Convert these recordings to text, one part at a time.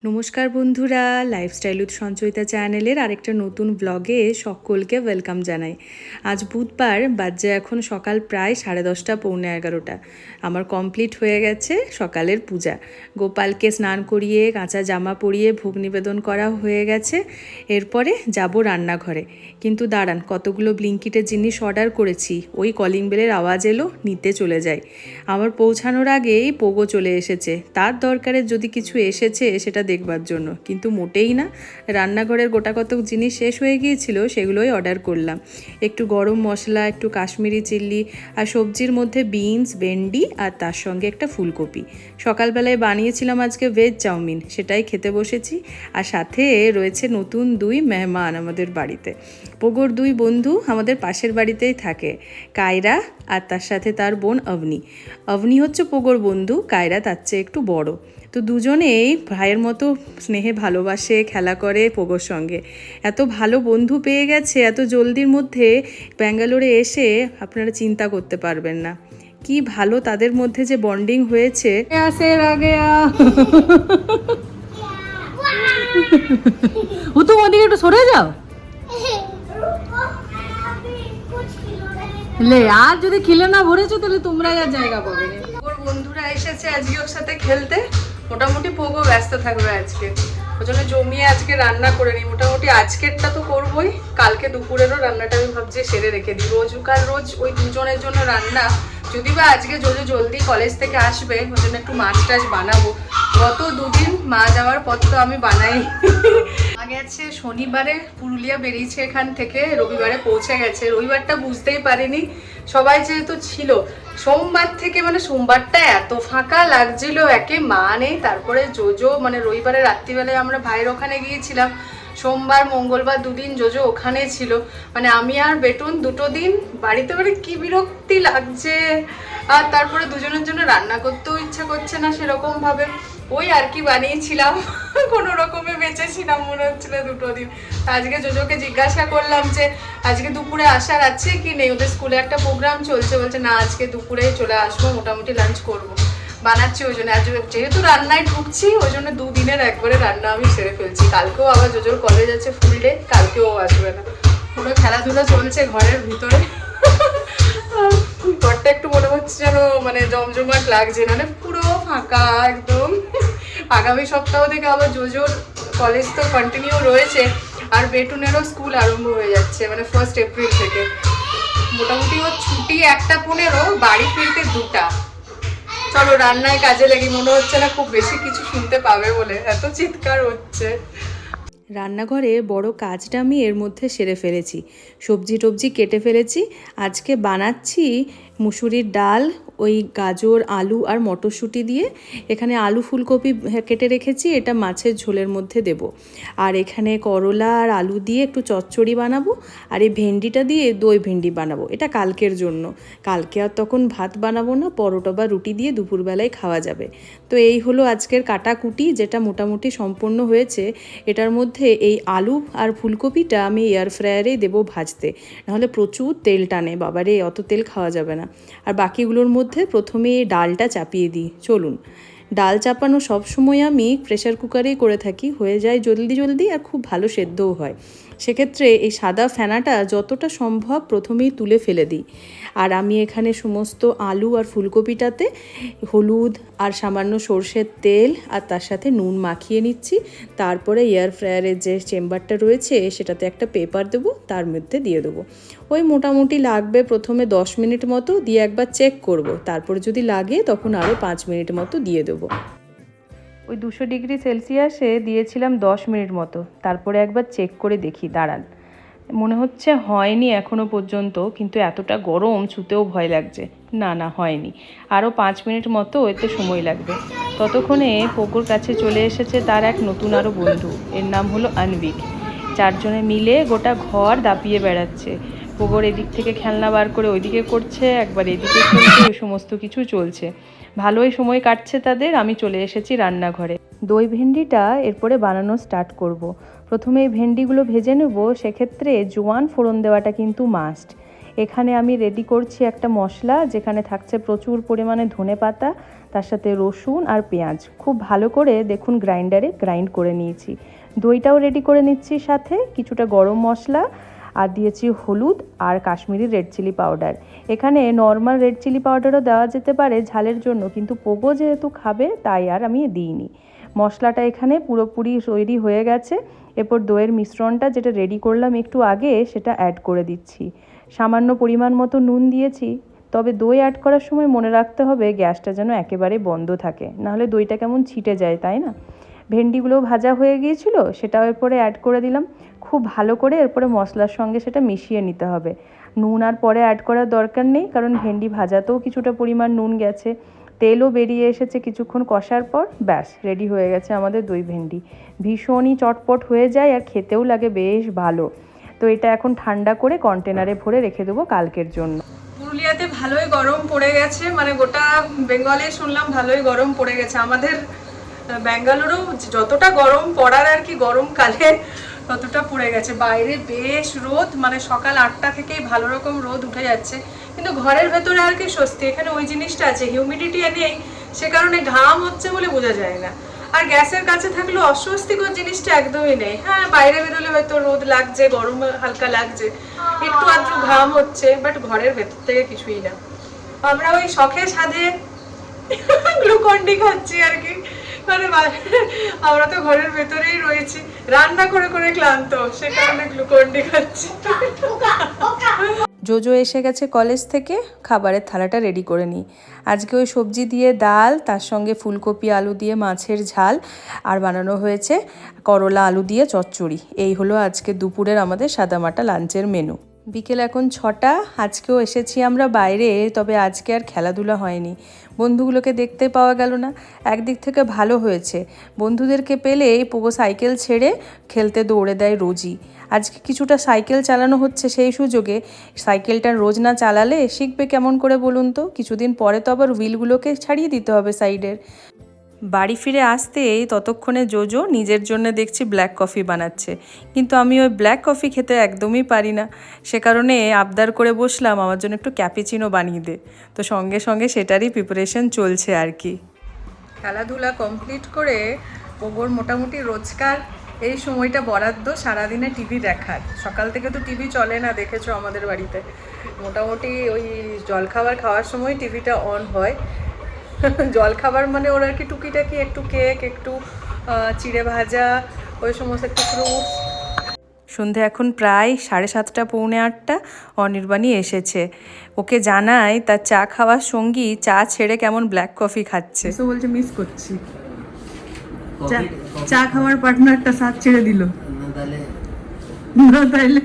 নমস্কার বন্ধুরা, lifestyle with Sanchayita চ্যানেলের আরেকটা নতুন ব্লগে সকলকে ওয়েলকাম জানাই। আজ বুধবার, বাজে এখন সকাল প্রায় 10:30 পৌনে 11টা। আমার কমপ্লিট হয়ে গেছে সকালের পূজা। গোপালকে স্নান করিয়ে কাঁচা জামা পরিয়ে ভোগ নিবেদন করা হয়ে গেছে। এরপরে যাব রান্নাঘরে। কিন্তু দাঁড়ান, কতগুলো ব্লিঙ্কিটের জিনিস অর্ডার করেছি, ওই কলিং বেলের আওয়াজ এলো, নিতে চলে যাই। আমার পৌঁছানোর আগেই পোগো চলে এসেছে। তার দরকারের যদি কিছু এসেছে সেটা দেখবার জন্য, কিন্তু মোটেই না। রান্নাঘরের গোটা কত জিনিস শেষ হয়ে গিয়েছিল, সেগুলোই অর্ডার করলাম। একটু গরম মশলা, একটু কাশ্মীরি চিল্লি, আর সবজির মধ্যে বিনস, ভেন্ডি, আর তার সঙ্গে একটা ফুলকপি। সকালবেলায় বানিয়েছিলাম আজকে ভেজ চাউমিন, সেটাই খেতে বসেছি। আর সাথে রয়েছে নতুন 2 মেহমান আমাদের বাড়িতে। পোগোর 2 বন্ধু আমাদের পাশের বাড়িতেই থাকে, কায়রা আর তার সাথে তার বোন অবনি। অবনি হচ্ছে পোগোর বন্ধু, কায়রা তার চেয়ে একটু বড়। তো দুজনেই ভাইয়ের মতো স্নেহে ভালোবাসে, খেলা করে পোগোর সঙ্গে। এত ভালো বন্ধু পেয়ে গেছে এত জলদির মধ্যে ব্যাঙ্গালোরে এসে, আপনারা চিন্তা করতে পারবেন না কি ভালো তাদের মধ্যে যে বন্ডিং হয়েছে। তুমি ওদিকে একটু সরে যাও। লে, আর যদি খিলে না ভরেছো তাহলে তোমরাই আর জায়গা পাবে না। ওর বন্ধুরা এসেছে আজকে ওর সাথে খেলতে। মোটামুটি পোগো ব্যস্ত থাকবে আজকে, ওই জন্য জমিয়ে আজকে রান্না করে নিই। মোটামুটি আজকেরটা তো করবোই, কালকে দুপুরেরও রান্নাটা আমি ভাবছি সেরে রেখে দিই। রোজ ওই দুজনের জন্য রান্না। যদি বা আজকে জলদি কলেজ থেকে আসবে, ওই জন্য একটু মাছ টাছ বানাবো। গত 2 দিন মা যাওয়ার পর তো আমি বানাই। আগে আছে শনিবারে পুরুলিয়া বেরিয়েছে এখান থেকে, রবিবারে পৌঁছে গেছে। রবিবারটা বুঝতেই পারিনি, সবাই যেহেতু ছিল। সোমবার থেকে, মানে সোমবারটা এত ফাঁকা লাগছিল, একে মা নেই। তারপরে জোজো, মানে রবিবারে রাত্রিবেলায় আমরা ভাইয়ের ওখানে গিয়েছিলাম। সোমবার মঙ্গলবার 2 দিন জোজো ওখানে ছিল। মানে আমি আর বেটুন 2 দিন বাড়িতে, মানে কি বিরক্তি লাগছে। আর তারপরে দুজনের জন্য রান্না করতেও ইচ্ছা করছে না সেরকম ভাবে। ওই আর কি বানিয়েছিলাম, কোনো রকমে বেঁচেছিলাম মনে হচ্ছিল 2 দিন। আজকে জোজোকে জিজ্ঞাসা করলাম যে আজকে দুপুরে আসার আছে কি নেই, ওদের স্কুলে একটা প্রোগ্রাম চলছে। বলছে না, আজকে দুপুরে চলে আসবো, মোটামুটি লাঞ্চ করবো। বানাচ্ছি ওই জন্য, যেহেতু রান্নায় ঢুকছি ওই জন্য 2 দিনের একবারে রান্না আমি সেরে ফেলছি। কালকেও আবার জোজোর কলেজ আছে ফুল ডে, কালকেও আসবে না। পুরো খেলাধুলা চলছে ঘরের ভিতরে। ঘরটা একটু মনে হচ্ছে যেন মানে জমজমাট লাগছে, মানে পুরো ফাঁকা একদম। আগামী সপ্তাহ থেকে আবার জোজোর কলেজ তো কন্টিনিউ রয়েছে, আর বেটুনেরও স্কুল আরম্ভ হয়ে যাচ্ছে, মানে 1 এপ্রিল থেকে। মোটামুটি ওর ছুটি 1টা 15, বাড়ি ফিরতে 2টা। চলো রান্নায় কাজে লেগে, মনে হচ্ছে না খুব বেশি কিছু শুনতে পাবে বলে, এত চিৎকার হচ্ছে। রান্নাঘরে বড় কাজটা আমি এর মধ্যে সেরে ফেলেছি। সবজি টবজি কেটে ফেলেছি। আজকে বানাচ্ছি মুসুরির ডাল, ওই গাজর, আলু আর মটরশুঁটি দিয়ে। এখানে আলু ফুলকপি কেটে রেখেছি, এটা মাছের ঝোলের মধ্যে দেব। আর এখানে করলা আর আলু দিয়ে একটু চচ্চড়ি বানাবো। আর এই ভেন্ডিটা দিয়ে দই ভেন্ডি বানাবো, এটা কালকের জন্য। কালকে আর তখন ভাত বানাবো না, পরোটা বা রুটি দিয়ে দুপুরবেলায় খাওয়া যাবে। তো এই হলো আজকের কাটাকুটি, যেটা মোটামুটি সম্পূর্ণ হয়েছে। এটার মধ্যে এই আলু আর ফুলকপিটা আমি এয়ার ফ্রায়ারেই দেবো ভাজতে, নাহলে প্রচুর তেল টানে, বাবারে অত তেল খাওয়া যাবে না। আর বাকিগুলোর মধ্যে প্রথমে এই ডালটা চাপিয়ে দিই। চলুন, ডাল চাপানো সবসময় আমি প্রেশার কুকারেই করে থাকি, হয়ে যায় জলদি আর খুব ভালো সেদ্ধও হয়। সেক্ষেত্রে এই সাদা ফেনাটা যতটা সম্ভব প্রথমেই তুলে ফেলে দিই। আর আমি এখানে সমস্ত আলু আর ফুলকপিটাতে হলুদ আর সামান্য সর্ষের তেল আর তার সাথে নুন মাখিয়ে নিচ্ছি। তারপরে এয়ার ফ্রায়ারের যে চেম্বারটা রয়েছে সেটাতে একটা পেপার দেবো, তার মধ্যে দিয়ে দেবো। ওই মোটামুটি লাগবে প্রথমে 10 মিনিট মতো, দিয়ে একবার চেক করব। তারপরে যদি লাগে তখন আরও 5 মিনিট মতো দিয়ে দেবো। ওই 200 ডিগ্রি সেলসিয়াসে দিয়েছিলাম 10 মিনিট মতো। তারপরে একবার চেক করে দেখি, দাঁড়ান, মনে হচ্ছে হয়নি এখনও পর্যন্ত, কিন্তু এতটা গরম ছুতেও ভয় লাগছে। না হয়নি, আরও 5 মিনিট মতো এতে সময় লাগবে। ততক্ষণে পোগোর কাছে চলে এসেছে তার এক নতুন আরও বন্ধু, এর নাম হলো আনভিক। 4 জনে মিলে গোটা ঘর দাপিয়ে বেড়াচ্ছে। পোগোর এদিক থেকে খেলনা বার করে ওইদিকে করছে, একবার এদিকে খেলছে, ওই সমস্ত কিছু চলছে। ভালোই সময় কাটছে তাদের। আমি চলে এসেছি রান্নাঘরে। দই ভেন্ডিটা এরপরে বানানো স্টার্ট করব। প্রথমে এই ভেন্ডিগুলো ভেজে নেব, সেক্ষেত্রে জোয়ান ফোড়ন দেওয়াটা কিন্তু মাস্ট। এখানে আমি রেডি করছি একটা মশলা, যেখানে থাকছে প্রচুর পরিমাণে ধনেপাতা, তার সাথে রসুন আর পেঁয়াজ। খুব ভালো করে দেখুন গ্রাইন্ডারে গ্রাইন্ড করে নিয়েছি। দইটাও রেডি করে নিচ্ছি, সাথে কিছুটা গরম মশলা আর দিয়েছি হলুদ আর কাশ্মীরি রেড চিলি পাউডার। এখানে নর্মাল রেড চিলি পাউডারও দেওয়া যেতে পারে ঝালের জন্য, কিন্তু পোগো যেহেতু খাবে তাই আর আমি দিইনি। মশলাটা এখানে পুরোপুরি তৈরি হয়ে গেছে। এরপর দইয়ের মিশ্রণটা যেটা রেডি করলাম একটু আগে, সেটা অ্যাড করে দিচ্ছি। সামান্য পরিমাণ মতো নুন দিয়েছি। তবে দই অ্যাড করার সময় মনে রাখতে হবে গ্যাসটা যেন একেবারে বন্ধ থাকে, নাহলে দইটা কেমন ছিটে যায়, তাই না? ভেন্ডিগুলো ভাজা হয়ে গিয়েছিল, সেটাও এরপরে অ্যাড করে দিলাম। খুব ভালো করে এরপরে মশলার সঙ্গে সেটা মিশিয়ে নিতে হবে। নুন আর পরে অ্যাড করার দরকার নেই, কারণ ভেন্ডি ভাজাতেও কিছুটা পরিমাণ নুন গেছে। তেলও বেরিয়ে এসেছে কিছুক্ষণ কষার পর। ব্যাস রেডি হয়ে গেছে আমাদের দই ভেন্ডি। ভীষণই চটপট হয়ে যায় আর খেতেও লাগে বেশ ভালো। তো এটা এখন ঠান্ডা করে কন্টেনারে ভরে রেখে দেবো কালকের জন্য। পুরুলিয়াতে ভালোই গরম পড়ে গেছে, মানে গোটা বেঙ্গলে শুনলাম ভালোই গরম পড়ে গেছে। আমাদের ব্যাঙ্গালোরেও যতটা গরম পড়ার আর কি গরমকালে ততটা পড়ে গেছে। বাইরে বেশ রোদ, মানে সকাল 8টা থেকেই ভালো রকম রোদ উঠে যাচ্ছে, কিন্তু ঘরের ভেতরে আর কি স্বস্তি। এখানে ওই জিনিসটা আছে, হিউমিডিটি নেই, সে কারণে ঘাম হচ্ছে বলে বোঝা যায় না। আর গ্যাসের কাছে থাকলেও অস্বস্তিকর জিনিসটা একদমই নেই। হ্যাঁ, বাইরে বেরোলে হয়তো রোদ লাগছে, গরম হালকা লাগছে, একটু আধটু ঘাম হচ্ছে, বাট ঘরের ভেতর থেকে কিছুই না। আমরা ওই শখে সাধে গ্লুকন্ডি খাচ্ছি আর কি, মানে আমরা তো ঘরের ভেতরেই রয়েছি, রান্না করে করে ক্লান্ত, সে কারণে গ্লুকন্ডি খাচ্ছি। জোজো এসে গেছে কলেজ থেকে, খাবারের থালাটা রেডি করে নিই। আজকে ওই সবজি দিয়ে ডাল, তার সঙ্গে ফুলকপি আলু দিয়ে মাছের ঝাল, আর বানানো হয়েছে করলা আলু দিয়ে চচ্চড়ি। এই হলো আজকে দুপুরের আমাদের সাদামাটা লাঞ্চের মেনু। বিকেল এখন 6টা। আজকেও এসেছি আমরা বাইরে, তবে আজকে আর খেলাধুলা হয়নি। বন্ধুগুলোকে দেখতে পাওয়া গেল না। একদিক থেকে ভালো হয়েছে, বন্ধুদেরকে পেলে পোগো সাইকেল ছেড়ে খেলতে দৌড়ে দেয় রোজই। আজকে কিছুটা সাইকেল চালানো হচ্ছে, সেই সুযোগে সাইকেলটা রোজ না চালালে শিখবে কেমন করে বলুন তো? কিছুদিন পরে তো আবার হুইলগুলোকে ছাড়িয়ে দিতে হবে সাইডের। বাড়ি ফিরে আসতেই ততক্ষণে জোজো নিজের জন্য দেখছি ব্ল্যাক কফি বানাচ্ছে, কিন্তু আমি ওই ব্ল্যাক কফি খেতে একদমই পারি না। সে কারণে আবদার করে বসলাম আমার জন্য একটু ক্যাপুচিনো বানিয়ে দে। তো সঙ্গে সঙ্গে সেটারই প্রিপারেশন চলছে আর কি। খেলাধুলা কমপ্লিট করে পোগোর মোটামুটি রোজকার এই সময়টা বরাদ্দ সারাদিনে টিভি দেখার। সকাল থেকে তো টিভি চলে না, দেখেছো আমাদের বাড়িতে। মোটামুটি ওই জলখাবার খাওয়ার সময় টিভিটা অন হয়। জলখাবার মানে ওরা আর কি টুকিটাকি একটু কেক, একটু চিড়ে ভাজা, ওই সমস্ত একটু ফ্রুটস। সন্ধে এখন প্রায় 7:30 পৌনে 8টা। অনির্বাণী এসেছে, ওকে জানাই তার চা খাওয়ার সঙ্গী চা ছেড়ে কেমন ব্ল্যাক কফি খাচ্ছে। তো বলছে মিস করছি, চা খাওয়ার পার্টনারটা সাথ ছেড়ে দিল না, তাইলে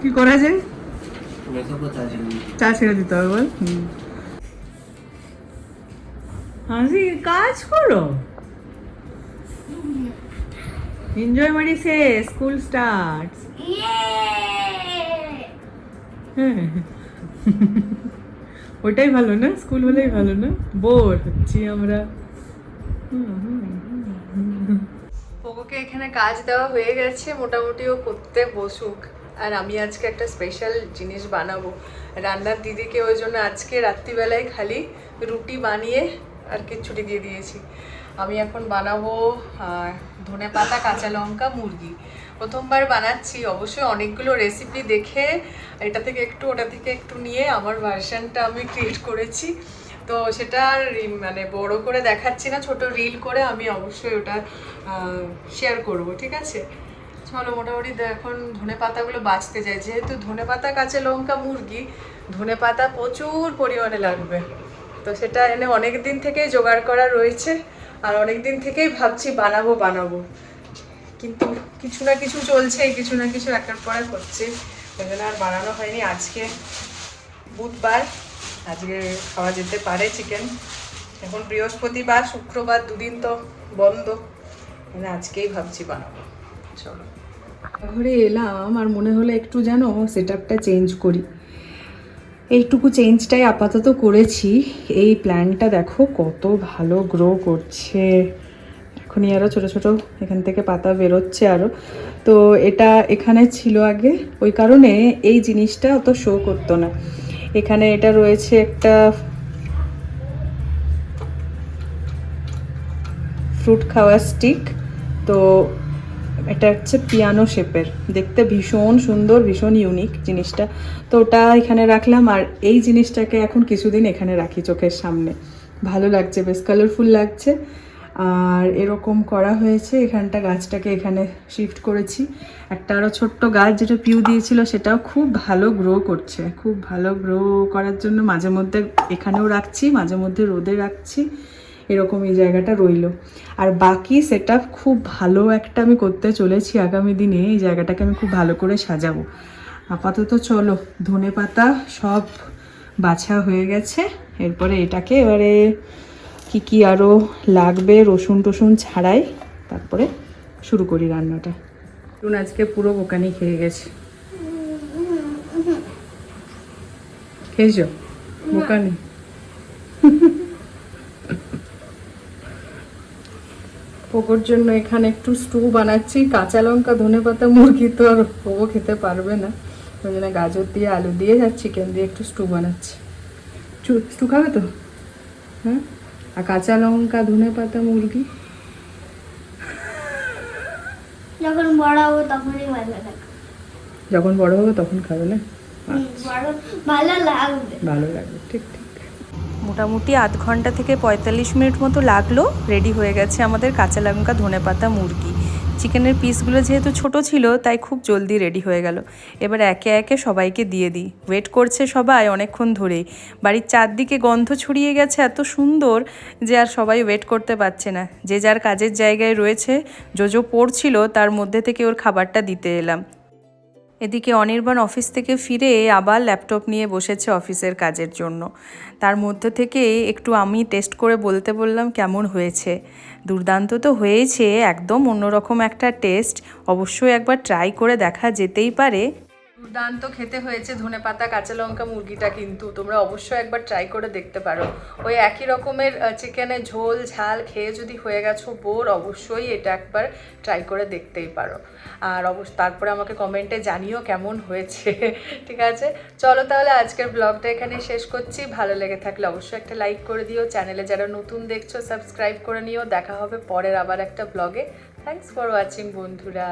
কি করা যায়? চা ছেড়ে দিতে হবে, বল। হাসি কাজ করো, এনজয় মানে শেষ, স্কুল স্টার্টস। ওটাই ভালো না, স্কুল হলেই ভালো না, বোর হচ্ছি আমরা। পোগোকে এখানে কাজ দেওয়া হয়ে গেছে, মোটামুটি ও করতে বসুক। আর আমি আজকে একটা স্পেশাল জিনিস বানাবো রান্নার দিদিকে, ওই জন্য আজকে রাত্রিবেলায় খালি রুটি বানিয়ে আর কি ছুটি দিয়ে দিয়েছি। আমি এখন বানাবো ধনেপাতা কাঁচা লঙ্কা মুরগি। প্রথমবার বানাচ্ছি, অবশ্যই অনেকগুলো রেসিপি দেখে এটা থেকে একটু ওটা থেকে একটু নিয়ে আমার ভার্সনটা আমি ক্রিয়েট করেছি। তো সেটা আর মানে বড় করে দেখাচ্ছি না, ছোট রিল করে আমি অবশ্যই ওটা শেয়ার করব, ঠিক আছে? চলো মোটামুটি এখন ধনেপাতাগুলো বাছতে যাই। যেহেতু ধনেপাতা কাঁচা লঙ্কা মুরগি, ধনেপাতা প্রচুর পরিমাণে লাগবে। তো সেটা এনে অনেক দিন থেকেই জোগাড় করা রয়েছে, আর অনেক দিন থেকেই ভাবছি বানাবো, কিন্তু কিছু না কিছু চলছে, কিছু না কিছু একটার পরে হচ্ছে, ওই জন্য আর বানানো হয়নি। আজকে বুধবার, আজকে খাওয়া যেতে পারে চিকেন। এখন বৃহস্পতিবার, শুক্রবার, দুদিন তো বন্ধ, মানে আজকেই ভাবছি বানাবো। চলো ঘরে এলাম আর মনে হলো একটু যেন সেট আপটা চেঞ্জ করি। এইটুকু চেঞ্জটাই আপাতত করেছি। এই প্ল্যান্টটা দেখো কত ভালো গ্রো করছে, এখনই আরও ছোট ছোট এখান থেকে পাতা বেরোচ্ছে আরও। তো এটা এখানে ছিল আগে, ওই কারণে এই জিনিসটা অত শো করতো না। এখানে এটা রয়েছে একটা ফ্রুট খাওয়ার স্টিক, তো এটা হচ্ছে পিয়ানো শেপের, দেখতে ভীষণ সুন্দর, ভীষণ ইউনিক জিনিসটা। তো ওটা এখানে রাখলাম, আর এই জিনিসটাকে এখন কিছুদিন এখানে রাখি চোখের সামনে। ভালো লাগছে, বেশ কালারফুল লাগছে। আর এরকম করা হয়েছে, এখানটা গাছটাকে এখানে শিফট করেছি। একটা আরও ছোট্ট গাছ যেটা পিউ দিয়েছিল সেটাও খুব ভালো গ্রো করছে। খুব ভালো গ্রো করার জন্য মাঝে মধ্যে এখানেও রাখছি, মাঝে মধ্যে রোদে রাখছি, এরকম এই জায়গাটা রইলো। আর বাকি সেট আপ খুব ভালো একটা আমি করতে চলেছি আগামী দিনে। এই জায়গাটাকে আমি খুব ভালো করে সাজাবো। আপাতত চলো, ধনেপাতা সব বাছা হয়ে গেছে, এরপরে এটাকে এবারে কি কি আরও লাগবে রসুন টসুন ছাড়াই তারপরে শুরু করি রান্নাটা। আজকে পুরো বোকানি খেয়ে গেছে। খেয়েছো বোকানি? পোকোর জন্য এখানে একটু স্টু বানাচ্ছি। কাঁচা লঙ্কা ধনেপাতা মুরগি তো আর পোকো খেতে পারবে না, ওই জন্য গাজর দিয়ে আলু দিয়ে আর চিকেন দিয়ে একটু স্টু বানাচ্ছি। স্টু খাবে তো? হ্যাঁ, আর কাঁচা লঙ্কা ধনেপাতা মুরগি যখন বড় হবো তখনই ভালো লাগবে। যখন বড় হবে তখন খাবে না? ভালো লাগবে, ভালো লাগবে, ঠিক ঠিক। মোটামুটি আধ ঘন্টা থেকে 45 মিনিট মতো লাগলো, রেডি হয়ে গেছে আমাদের কাঁচা লঙ্কা ধনেপাতা মুরগি। চিকেনের পিসগুলো যেহেতু ছোট ছিল তাই খুব জলদি রেডি হয়ে গেল। এবার একে একে সবাইকে দিয়ে দিই। ওয়েট করছে সবাই অনেকক্ষণ ধরেই। বাড়ির চারদিকে গন্ধ ছড়িয়ে গেছে এত সুন্দর যে আর সবাই ওয়েট করতে পারছে না। যে যার কাজের জায়গায় রয়েছে, জোজো পড়ছিল তার মধ্যে থেকে ওর খাবারটা দিতে এলাম। এদিকে অনির্বাণ অফিস থেকে ফিরে আবার ল্যাপটপ নিয়ে বসেছে অফিসের কাজের জন্য। তার মধ্যে থেকে একটু আমি টেস্ট করে বলতে বললাম কেমন হয়েছে। দুর্দান্ত তো হয়েছে, একদম অন্যরকম একটা টেস্ট, অবশ্যই একবার ট্রাই করে দেখা যেতেই পারে। দুর্দান্ত খেতে হয়েছে ধনেপাতা কাঁচা লঙ্কা মুরগিটা, কিন্তু তোমরা অবশ্যই একবার ট্রাই করে দেখতে পারো। ওই একই রকমের চিকেনের ঝোল ঝাল খেয়ে যদি হয়ে গেছো বোর, অবশ্যই এটা একবার ট্রাই করে দেখতেই পারো। আর তারপরে আমাকে কমেন্টে জানিও কেমন হয়েছে। ঠিক আছে, চলো তাহলে আজকের ব্লগটা এখানে শেষ করছি। ভালো লেগে থাকলে অবশ্যই একটা লাইক করে দিও। চ্যানেলে যারা নতুন দেখছো সাবস্ক্রাইব করে নিও। দেখা হবে পরের আবার একটা ব্লগে। থ্যাঙ্কস ফর ওয়াচিং বন্ধুরা।